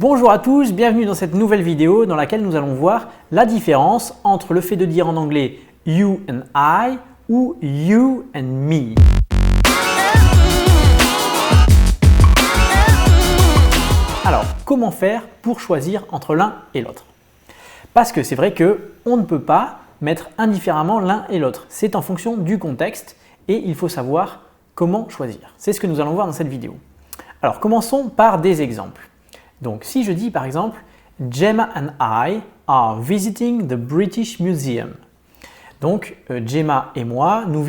Bonjour à tous, bienvenue dans cette nouvelle vidéo dans laquelle nous allons voir la différence entre le fait de dire en anglais you and I ou you and me. Alors, comment faire pour choisir entre l'un et l'autre? Parce que c'est vrai qu'on ne peut pas mettre indifféremment l'un et l'autre. C'est en fonction du contexte et il faut savoir comment choisir. C'est ce que nous allons voir dans cette vidéo. Alors, commençons par des exemples. Donc, si je dis par exemple « Gemma and I are visiting the British Museum ». Donc, Gemma et moi, nous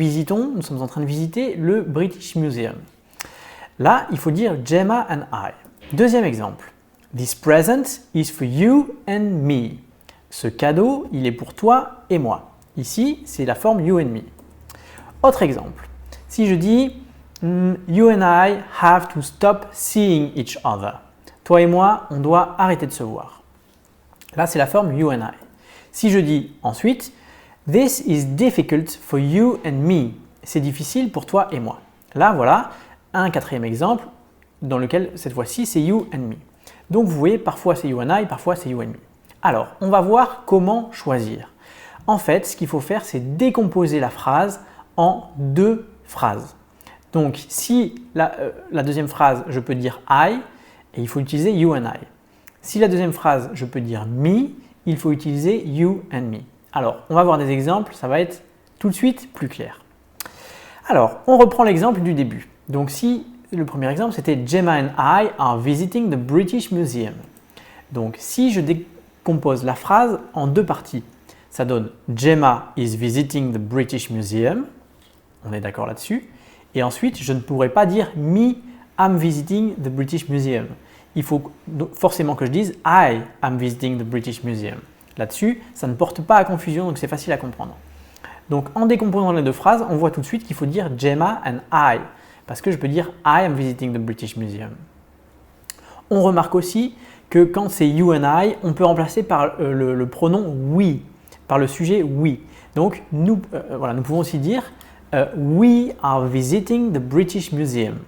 sommes en train de visiter le British Museum. Là, il faut dire « Gemma and I ». Deuxième exemple. « This present is for you and me ». Ce cadeau, il est pour toi et moi. Ici, c'est la forme « you and me ». Autre exemple. Si je dis « You and I have to stop seeing each other ». Toi et moi, on doit arrêter de se voir. Là, c'est la forme you and I. Si je dis ensuite « This is difficult for you and me », c'est difficile pour toi et moi. Là, voilà un quatrième exemple dans lequel, cette fois-ci, c'est you and me. Donc, vous voyez, parfois c'est you and I, parfois c'est you and me. Alors, on va voir comment choisir. En fait, ce qu'il faut faire, c'est décomposer la phrase en deux phrases. Donc, si la deuxième phrase, je peux dire « I », et il faut utiliser you and I. Si la deuxième phrase, je peux dire me, il faut utiliser you and me. Alors, on va voir des exemples, ça va être tout de suite plus clair. Alors, on reprend l'exemple du début. Donc, si le premier exemple, c'était Gemma and I are visiting the British Museum. Donc, si je décompose la phrase en deux parties, ça donne Gemma is visiting the British Museum. On est d'accord là-dessus. Et ensuite, je ne pourrais pas dire me I'm visiting the British Museum. Il faut forcément que je dise I am visiting the British Museum. Là-dessus, ça ne porte pas à confusion, donc c'est facile à comprendre. Donc, en décomposant les deux phrases, on voit tout de suite qu'il faut dire Gemma and I, parce que je peux dire I am visiting the British Museum. On remarque aussi que quand c'est you and I, on peut remplacer par le pronom we, par le sujet we. Donc, nous pouvons aussi dire We are visiting the British Museum.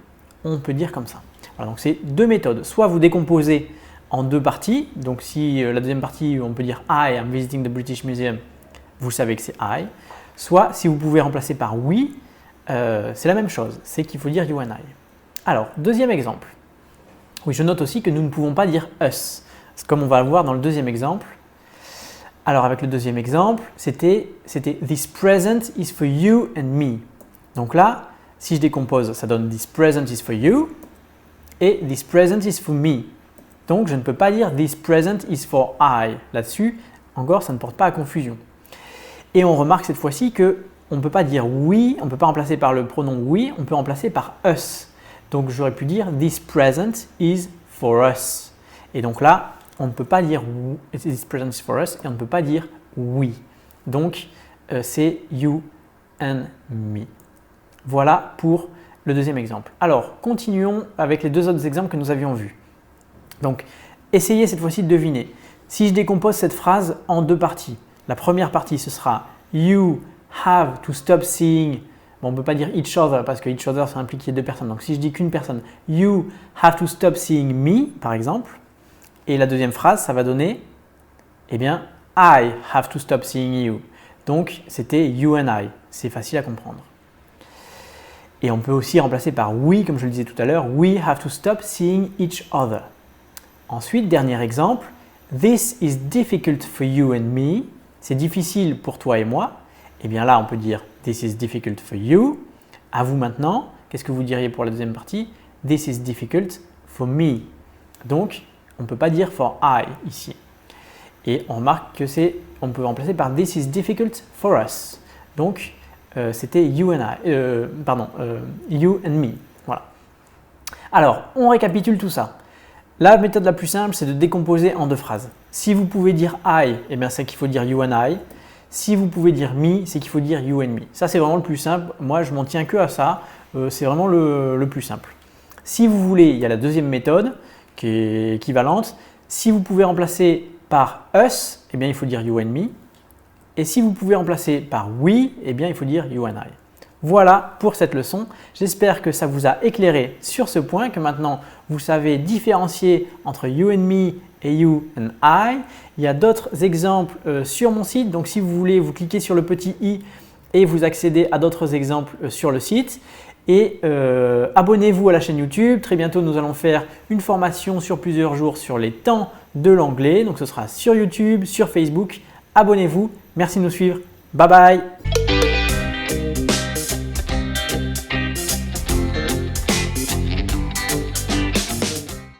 On peut dire comme ça. Voilà, donc c'est deux méthodes. Soit vous décomposez en deux parties. Donc si la deuxième partie, on peut dire I am visiting the British Museum, vous savez que c'est I. Soit si vous pouvez remplacer par we, c'est la même chose. C'est qu'il faut dire you and I. Alors, deuxième exemple. Oui, je note aussi que nous ne pouvons pas dire us, comme on va le voir dans le deuxième exemple. Alors avec le deuxième exemple, c'était This present is for you and me. Donc là, si je décompose, ça donne This present is for you et This present is for me. Donc, je ne peux pas dire This present is for I. Là-dessus, encore, ça ne porte pas à confusion. Et on remarque cette fois-ci qu'on ne peut pas dire we, on ne peut pas remplacer par le pronom we, on peut remplacer par us. Donc, j'aurais pu dire This present is for us. Et donc là, on ne peut pas dire This present is for us et on ne peut pas dire we. Donc, c'est you and me. Voilà pour le deuxième exemple. Alors, continuons avec les deux autres exemples que nous avions vus. Donc, essayez cette fois-ci de deviner. Si je décompose cette phrase en deux parties, la première partie, ce sera « You have to stop seeing ». Bon, on ne peut pas dire « each other » parce que « each other » ça implique qu'il y ait deux personnes. Donc, si je dis qu'une personne « You have to stop seeing me » par exemple, et la deuxième phrase, ça va donner eh bien « I have to stop seeing you ». Donc, c'était « you and I ». C'est facile à comprendre. Et on peut aussi remplacer par we, comme je le disais tout à l'heure, we have to stop seeing each other. Ensuite, dernier exemple, this is difficult for you and me. C'est difficile pour toi et moi. Et bien là, on peut dire this is difficult for you. À vous maintenant, qu'est-ce que vous diriez pour la deuxième partie? This is difficult for me. Donc, on ne peut pas dire for I ici. Et on remarque que on peut remplacer par this is difficult for us. Donc, c'était you and you and me. Voilà. Alors, on récapitule tout ça. La méthode la plus simple, c'est de décomposer en deux phrases. Si vous pouvez dire I, eh bien c'est qu'il faut dire you and I. Si vous pouvez dire me, c'est qu'il faut dire you and me. Ça, c'est vraiment le plus simple. Moi, je m'en tiens que à ça. C'est vraiment le plus simple. Si vous voulez, il y a la deuxième méthode qui est équivalente. Si vous pouvez remplacer par us, eh bien il faut dire you and me. Et si vous pouvez remplacer par we, eh bien il faut dire you and I. Voilà pour cette leçon. J'espère que ça vous a éclairé sur ce point, que maintenant vous savez différencier entre you and me et you and I. Il y a d'autres exemples sur mon site, donc si vous voulez, vous cliquez sur le petit i et vous accédez à d'autres exemples sur le site. Et abonnez-vous à la chaîne YouTube. Très bientôt, nous allons faire une formation sur plusieurs jours sur les temps de l'anglais. Donc ce sera sur YouTube, sur Facebook. Abonnez-vous. Merci de nous suivre. Bye bye.